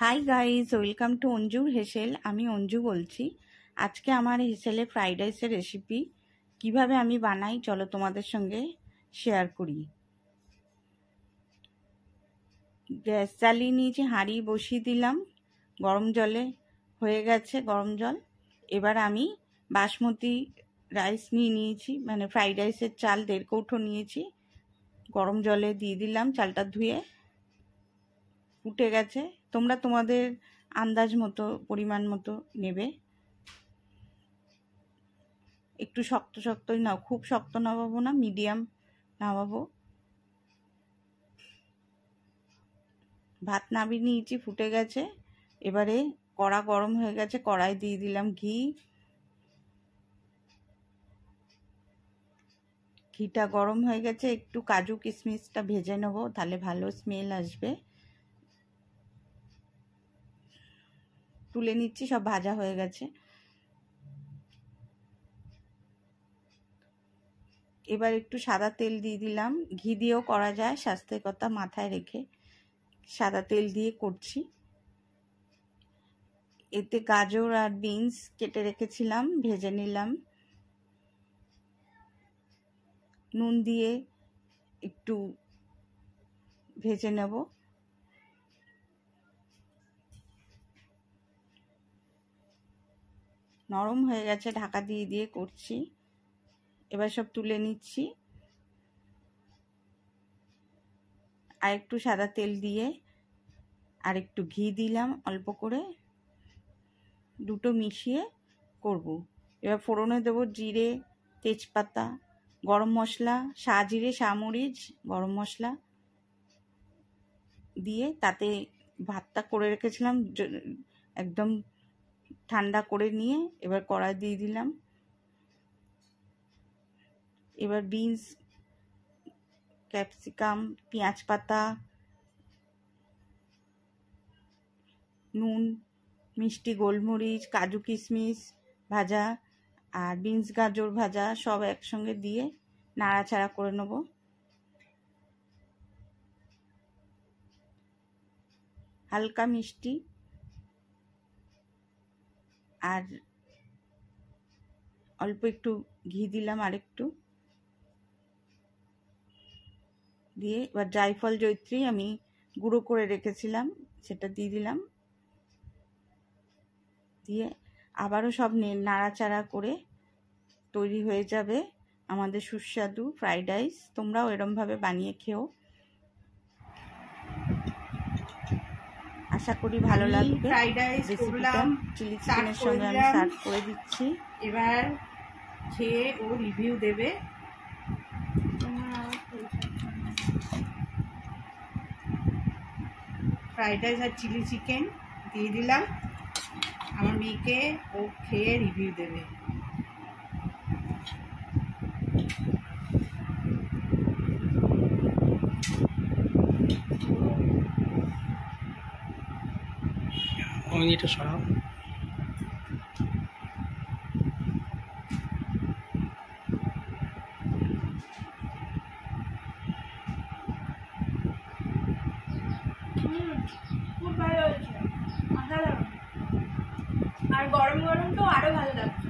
High guys, welcome to অঞ্জুর হেসেল। আমি অঞ্জু বলছি। আজকে আমার হেসেলে ফ্রাইড রাইসের রেসিপি কিভাবে আমি বানাই চলো তোমাদের সঙ্গে শেয়ার করি। গ্যাস জ্বালিয়ে নিয়েছি, হাঁড়ি বসিয়ে দিলাম, গরম জলে হয়ে গেছে গরম জল। এবার আমি বাসমতি রাইস নিয়েছি, মানে ফ্রাইড রাইসের চাল 1.5 কৌটো নিয়েছি। গরম জলে দিয়ে দিলাম, চালটা ধুয়ে ফুটে গেছে। তোমরা তোমাদের আন্দাজ মতো পরিমাণ মতো নেবে। একটু শক্ত শক্তই নাও, খুব শক্ত নামাবো না, মিডিয়াম নামাবো। ভাত নামিয়ে নিয়েছি, ফুটে গেছে। এবারে কড়া গরম হয়ে গেছে, কড়াই দিয়ে দিলাম ঘি। ঘিটা গরম হয়ে গেছে, একটু কাজু কিশমিশটা ভেজে নেবো, তাহলে ভালো স্মেল আসবে। তুলে নিচ্ছি, সব ভাজা হয়ে গেছে। এবার একটু সাদা তেল দিয়ে দিলাম। ঘি দিয়েও করা যায়, স্বাস্থ্যের কথা মাথায় রেখে সাদা তেল দিয়ে করছি। এতে গাজর আর বিনস কেটে রেখেছিলাম, ভেজে নিলাম। নুন দিয়ে একটু ভেজে নেব। নরম হয়ে গেছে, ঢাকা দিয়ে দিয়ে করছি। এবার সব তুলে নিচ্ছি। আর একটু সাদা তেল দিয়ে আর একটু ঘি দিলাম অল্প করে, দুটো মিশিয়ে করব। এবার ফোড়নে দেবো জিরে, তেজপাতা, গরম মশলা, সাজিরে, সামরিচ, গরম মশলা দিয়ে তাতে ভাতটা করে রেখেছিলাম একদম ঠান্ডা করে নিয়ে এবার কড়াই দিয়ে দিলাম। এবার বিনস, ক্যাপসিকাম, পেঁয়াজ পাতা, নুন, মিষ্টি, গোলমরিচ, কাজু কিশমিশ ভাজা আর বিনস গাজর ভাজা সব একসঙ্গে দিয়ে নাড়াচাড়া করে নেব। হালকা মিষ্টি আর অল্প একটু ঘি দিলাম, আরেকটু দিয়ে এবার জায়ফল জয়িত্রী আমি গুঁড়ো করে রেখেছিলাম সেটা দিয়ে দিলাম। দিয়ে আবারও সব নাড়াচাড়া করে তৈরি হয়ে যাবে আমাদের সুস্বাদু ফ্রাইড রাইস। তোমরাও এরমভাবে বানিয়ে খেও, আশা করি ভালো লাগবে। ফ্রাইড রাইস করলাম, চিলি চিকেনের সঙ্গে আমি সার্ভ করে দিচ্ছি। এবার খেয়ে ও রিভিউ দেবে। ফ্রাইড রাইস আর চিলি চিকেন দিয়ে দিলাম, আমার মেয়েকে ও খেয়ে রিভিউ দেবে। এটা সরাও। খুব ভালো হয়েছে, আর গরম গরম তো আরো ভালো লাগছে।